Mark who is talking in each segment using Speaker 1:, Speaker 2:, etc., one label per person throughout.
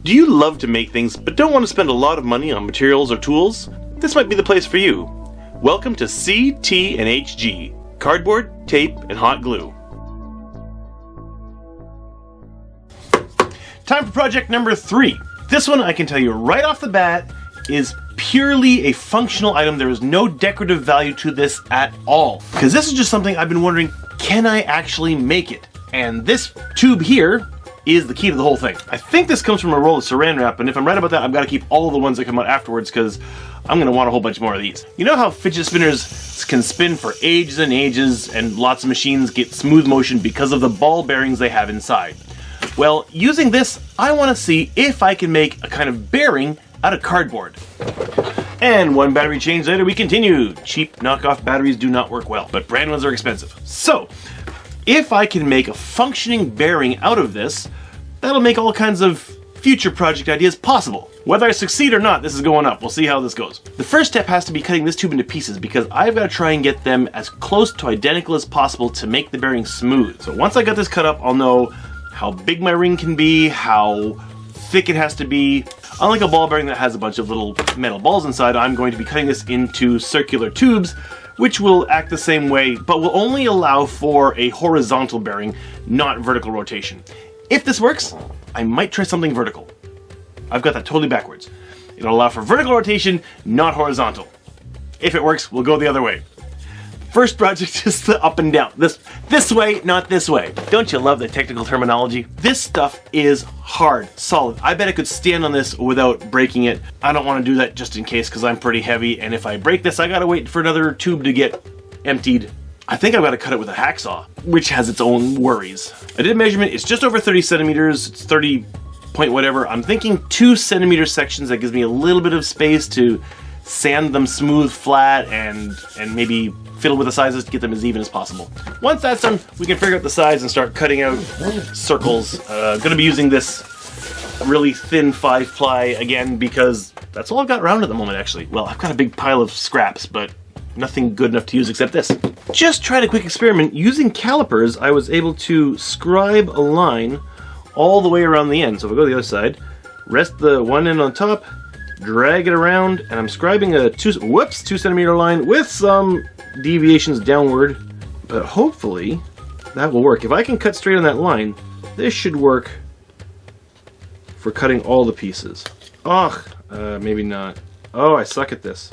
Speaker 1: Do you love to make things but don't want to spend a lot of money on materials or tools? This might be the place for you. Welcome to CT&HG, cardboard, tape, and hot glue. Time for project number 3. This one, I can tell you right off the bat, is purely a functional item. There is no decorative value to this at all. Because this is just something I've been wondering, can I actually make it? And this tube here is the key to the whole thing. I think this comes from a roll of saran wrap, and if I'm right about that, I've got to keep all of the ones that come out afterwards because I'm going to want a whole bunch more of these. You know how fidget spinners can spin for ages and ages, and lots of machines get smooth motion because of the ball bearings they have inside? Well, using this, I want to see if I can make a kind of bearing out of cardboard. And one battery change later, we continue. Cheap knockoff batteries do not work well, but brand ones are expensive. So, if I can make a functioning bearing out of this, that'll make all kinds of future project ideas possible. Whether I succeed or not, this is going up. We'll see how this goes. The first step has to be cutting this tube into pieces because I've got to try and get them as close to identical as possible to make the bearing smooth. So once I got this cut up, I'll know how big my ring can be, how thick it has to be. Unlike a ball bearing that has a bunch of little metal balls inside, I'm going to be cutting this into circular tubes, which will act the same way, but will only allow for a horizontal bearing, not vertical rotation. If this works, I might try something vertical. I've got that totally backwards. It'll allow for vertical rotation, not horizontal. If it works, we'll go the other way. First project is the up and down. This way, not this way. Don't you love the technical terminology? This stuff is hard, solid. I bet I could stand on this without breaking it. I don't want to do that just in case because I'm pretty heavy, and if I break this, I gotta wait for another tube to get emptied. I think I've got to cut it with a hacksaw, which has its own worries. I did a measurement, it's just over 30 centimeters, it's 30 point whatever. I'm thinking 2 centimeter sections. That gives me a little bit of space to sand them smooth, flat, and maybe fiddle with the sizes to get them as even as possible. Once that's done, we can figure out the size and start cutting out circles. Gonna be using this really thin 5-ply again because that's all I've got around at the moment actually. Well, I've got a big pile of scraps, but nothing good enough to use except this. Just tried a quick experiment. Using calipers, I was able to scribe a line all the way around the end. So if I go to the other side, rest the one end on top, drag it around, and I'm scribing a 2 centimeter line with some deviations downward, but hopefully that will work. If I can cut straight on that line, this should work for cutting all the pieces. Ugh, maybe not. Oh, I suck at this.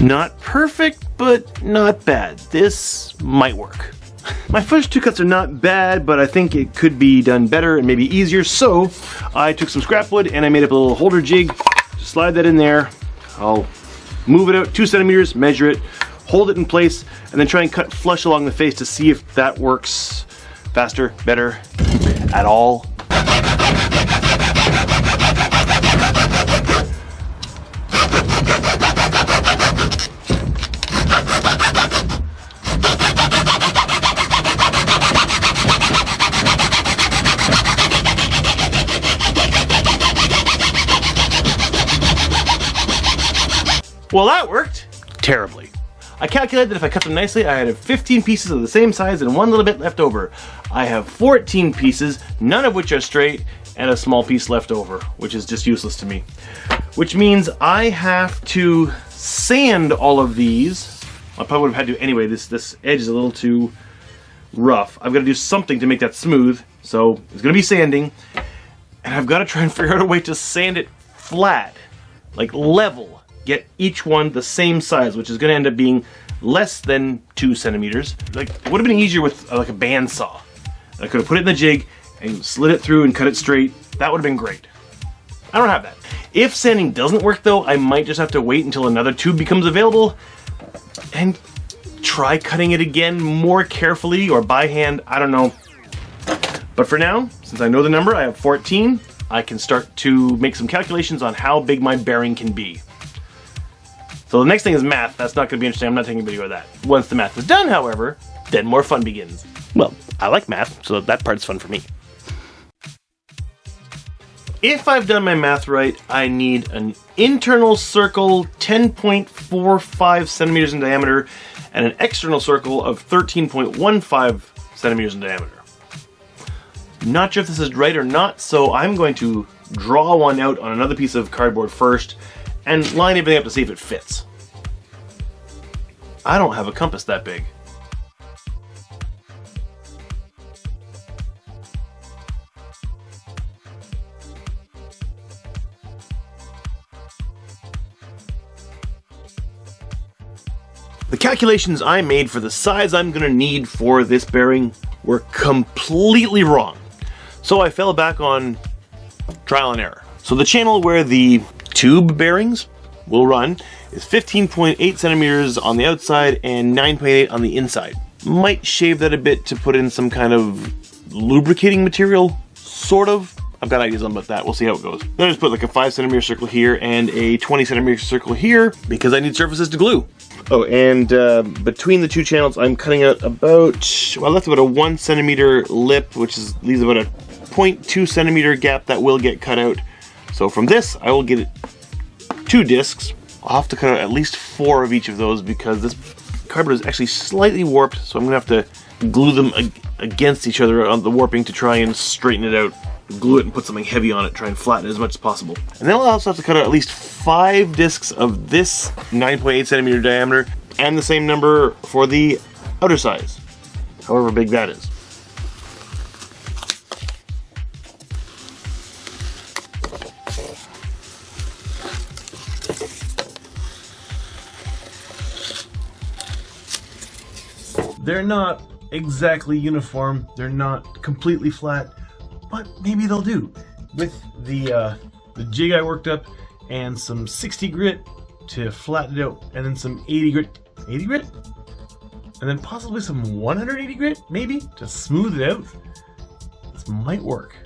Speaker 1: Not perfect, but not bad. This might work. My first 2 cuts are not bad, but I think it could be done better and maybe easier, so I took some scrap wood and I made up a little holder jig. Just slide that in there. I'll move it out 2 centimeters, measure it, hold it in place, and then try and cut flush along the face to see if that works faster, better, at all. Well, that worked terribly. I calculated that if I cut them nicely, I had 15 pieces of the same size and one little bit left over. I have 14 pieces, none of which are straight, and a small piece left over, which is just useless to me. Which means I have to sand all of these. I probably would have had to anyway. This edge is a little too rough. I've got to do something to make that smooth, so it's going to be sanding. And I've got to try and figure out a way to sand it flat, like level. Get each one the same size, which is going to end up being less than 2 centimeters. Like, it would have been easier with like a bandsaw. I could have put it in the jig and slid it through and cut it straight. That would have been great. I don't have that. If sanding doesn't work though, I might just have to wait until another tube becomes available and try cutting it again more carefully or by hand. I don't know. But for now, since I know the number, I have 14, I can start to make some calculations on how big my bearing can be. So the next thing is math. That's not going to be interesting. I'm not taking a video of that. Once the math is done, however, then more fun begins. Well, I like math, so that part's fun for me. If I've done my math right, I need an internal circle 10.45 centimeters in diameter and an external circle of 13.15 centimeters in diameter. Not sure if this is right or not, so I'm going to draw one out on another piece of cardboard first and line everything up to see if it fits. I don't have a compass that big. The calculations I made for the size I'm going to need for this bearing were completely wrong. So I fell back on trial and error. So the channel where the tube bearings will run is 15.8 centimeters on the outside and 9.8 on the inside. Might shave that a bit to put in some kind of lubricating material, sort of. I've got ideas on about that. We'll see how it goes. Then I just put like a 5 centimeter circle here and a 20 centimeter circle here because I need surfaces to glue. Oh, and between the two channels, I'm cutting out about, well, I left about a 1 centimeter lip, which leaves about a 0.2 centimeter gap that will get cut out. So from this, I will get 2 discs. I'll have to cut out at least 4 of each of those because this cardboard is actually slightly warped, so I'm gonna have to glue them against each other on the warping to try and straighten it out. Glue it and put something heavy on it, try and flatten it as much as possible. And then I'll also have to cut out at least 5 discs of this 9.8 centimeter diameter and the same number for the outer size, however big that is. They're not exactly uniform, they're not completely flat, but maybe they'll do. With the jig I worked up and some 60 grit to flatten it out, and then some 80 grit, and then possibly some 180 grit, maybe, to smooth it out. This might work.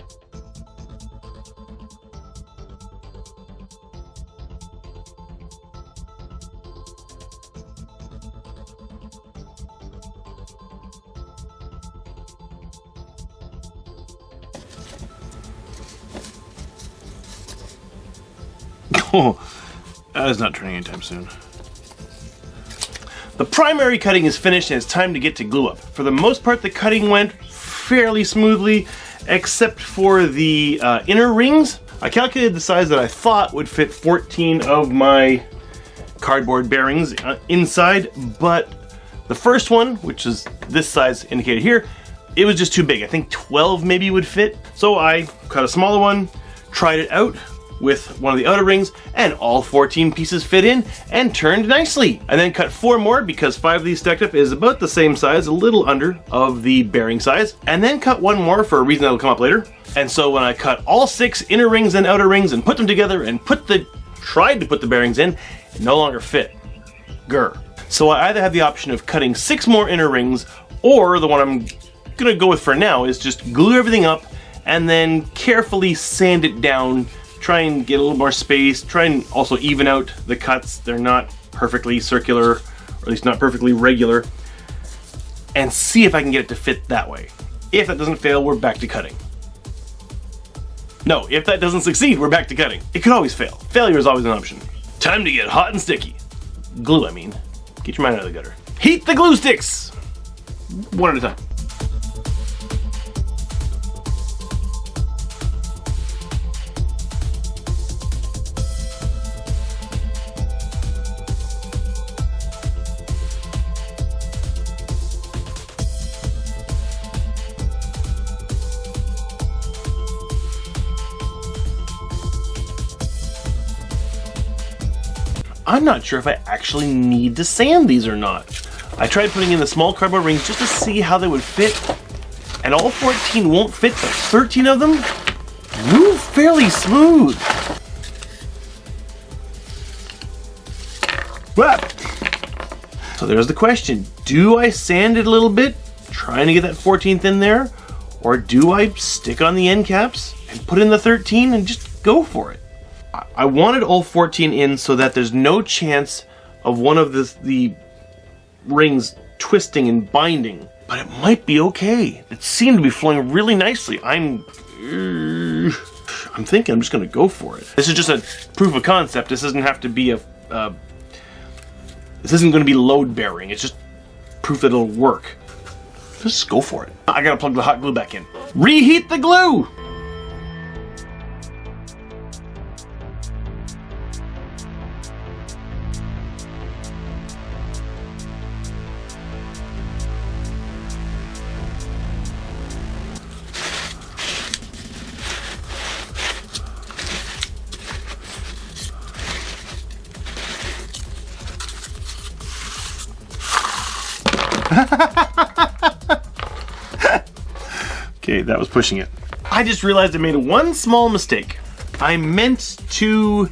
Speaker 1: Oh, that is not turning anytime soon. The primary cutting is finished and it's time to get to glue up. For the most part, the cutting went fairly smoothly, except for the inner rings. I calculated the size that I thought would fit 14 of my cardboard bearings inside, but the first one, which is this size indicated here, it was just too big. I think 12 maybe would fit. So I cut a smaller one, tried it out with one of the outer rings, and all 14 pieces fit in and turned nicely. I then cut 4 more because 5 of these stacked up is about the same size, a little under of the bearing size, and then cut 1 more for a reason that'll come up later. And so when I cut all 6 inner rings and outer rings and put them together and tried to put the bearings in, it no longer fit. Grr. So I either have the option of cutting 6 more inner rings, or the one I'm gonna go with for now is just glue everything up and then carefully sand it down. Try and get a little more space, try and also even out the cuts. They're not perfectly circular, or at least not perfectly regular, and see if I can get it to fit that way. If that doesn't fail, we're back to cutting. No, if that doesn't succeed, we're back to cutting. It could always fail. Failure is always an option. Time to get hot and sticky. Glue, I mean. Get your mind out of the gutter. Heat the glue sticks! One at a time. I'm not sure if I actually need to sand these or not. I tried putting in the small cardboard rings just to see how they would fit, and all 14 won't fit, but 13 of them move fairly smooth. So there's the question. Do I sand it a little bit, trying to get that 14th in there, or do I stick on the end caps and put in the 13 and just go for it? I wanted all 14 in so that there's no chance of one of the rings twisting and binding, but it might be okay. It seemed to be flowing really nicely. I'm I'm thinking I'm just gonna go for it. This is just a proof of concept. This doesn't have to be this isn't gonna be load bearing. It's just proof that it'll work. Just go for it. I gotta plug the hot glue back in. Reheat the glue! Okay, that was pushing it. I just realized I made one small mistake. I meant to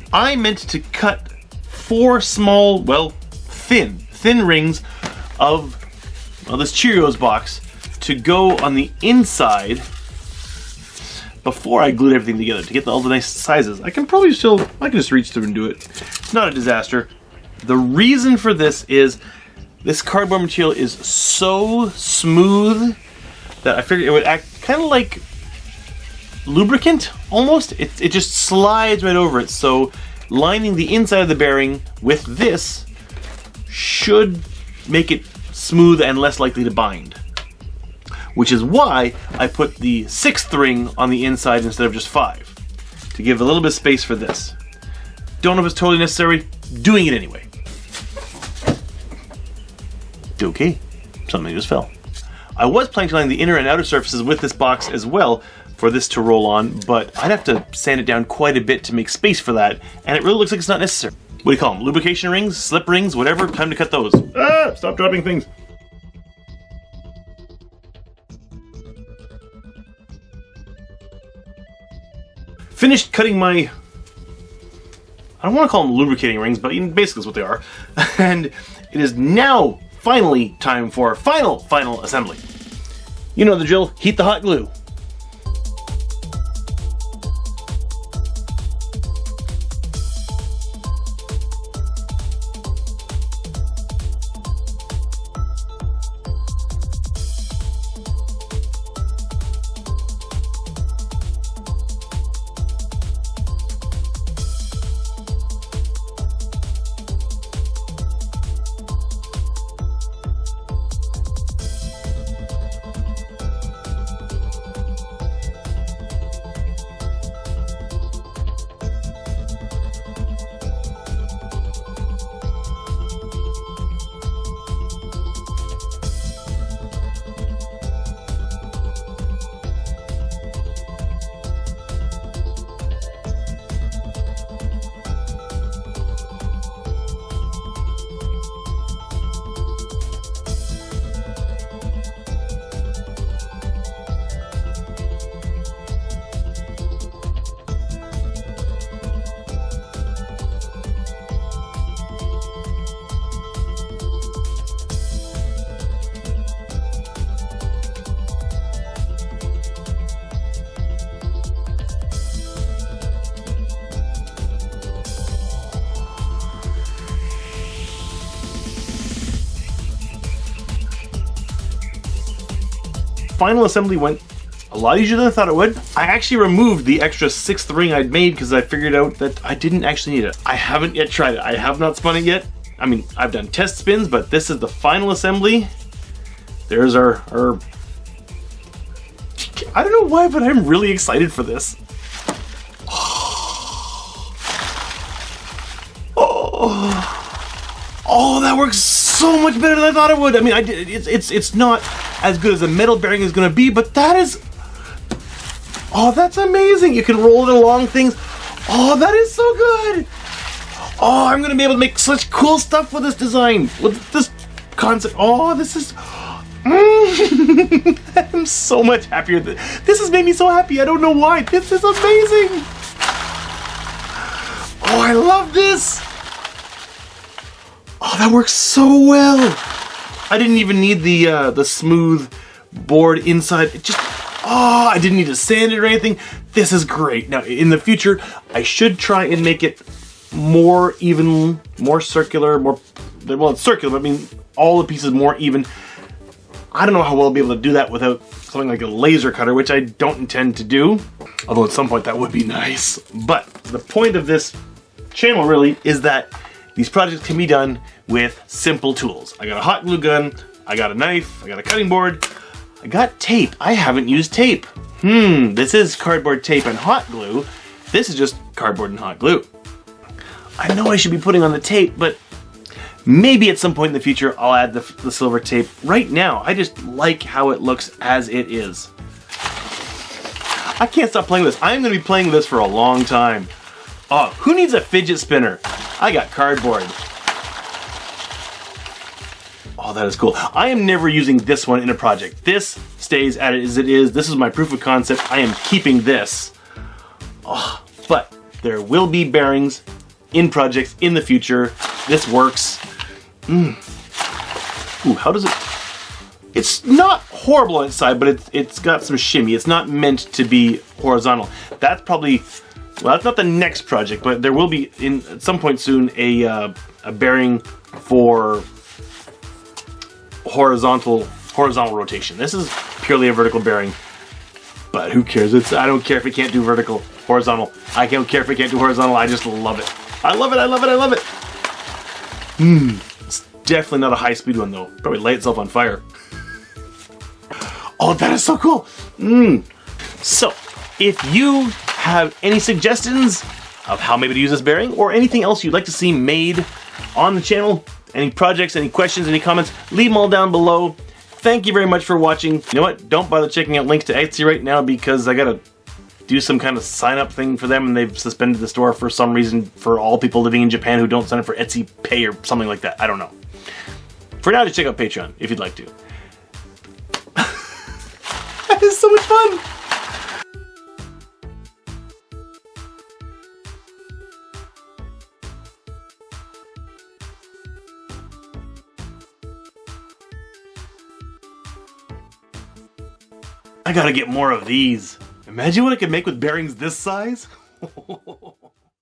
Speaker 1: cut 4 small, well, thin rings of, well, this Cheerios box to go on the inside before I glued everything together to get all the nice sizes. I can just reach through and do it. It's not a disaster. The reason for this is this cardboard material is so smooth that I figured it would act kind of like lubricant, almost. It just slides right over it. So lining the inside of the bearing with this should make it smooth and less likely to bind. Which is why I put the 6th ring on the inside instead of just 5, to give a little bit of space for this. Don't know if it's totally necessary, doing it anyway. Okay, something just fell. I was planning to line the inner and outer surfaces with this box as well for this to roll on, but I'd have to sand it down quite a bit to make space for that, and it really looks like it's not necessary. What do you call them? Lubrication rings? Slip rings? Whatever? Time to cut those. Ah! Stop dropping things. Finished cutting my... I don't want to call them lubricating rings, but basically that's what they are. And it is now finally time for final assembly. You know the drill, heat the hot glue. Final assembly went a lot easier than I thought it would. I actually removed the extra 6th ring I'd made because I figured out that I didn't actually need it. I haven't yet tried it. I have not spun it yet. I mean, I've done test spins, but this is the final assembly. There's our I don't know why, but I'm really excited for this. Oh, that works so much better than I thought it would. I mean, it's not as good as a metal bearing is going to be, but that is... Oh, that's amazing. You can roll it along things. Oh, that is so good. Oh, I'm going to be able to make such cool stuff with this design, with this concept. Oh, this is... I'm so much happier. This has made me so happy. I don't know why. This is amazing. Oh, I love this. Oh, that works so well. I didn't even need the smooth board inside. It just, oh, I didn't need to sand it or anything. This is great. Now, in the future, I should try and make it more even, more circular, more, well, it's circular, but I mean, all the pieces more even. I don't know how well I'll be able to do that without something like a laser cutter, which I don't intend to do. Although at some point that would be nice. But the point of this channel really is that these projects can be done with simple tools. I got a hot glue gun, I got a knife, I got a cutting board, I got tape. I haven't used tape. This is cardboard tape and hot glue. This is just cardboard and hot glue. I know I should be putting on the tape, but maybe at some point in the future I'll add the silver tape. Right now, I just like how it looks as it is. I can't stop playing with this. I'm going to be playing with this for a long time. Oh, who needs a fidget spinner? I got cardboard. Oh, that is cool. I am never using this one in a project. This stays as it is. This is my proof of concept. I am keeping this. Oh, but there will be bearings in projects in the future. This works. Ooh, how does it... It's not horrible on its side, but it's got some shimmy. It's not meant to be horizontal. That's probably... Well, that's not the next project, but there will be, at some point soon, a bearing for horizontal rotation. This is purely a vertical bearing, but who cares? I don't care if it can't do vertical, horizontal. I don't care if it can't do horizontal. I just love it. I love it. I love it. I love it. It's definitely not a high-speed one though. Probably light itself on fire. Oh, that is so cool. So, if you have any suggestions of how maybe to use this bearing or anything else you'd like to see made on the channel, any projects, any questions, any comments, leave them all down below. Thank you very much for watching. You know what? Don't bother checking out links to Etsy right now because I gotta do some kind of sign up thing for them and they've suspended the store for some reason for all people living in Japan who don't sign up for Etsy Pay or something like that. I don't know. For now, just check out Patreon if you'd like to. That is so much fun! I gotta get more of these. Imagine what I could make with bearings this size.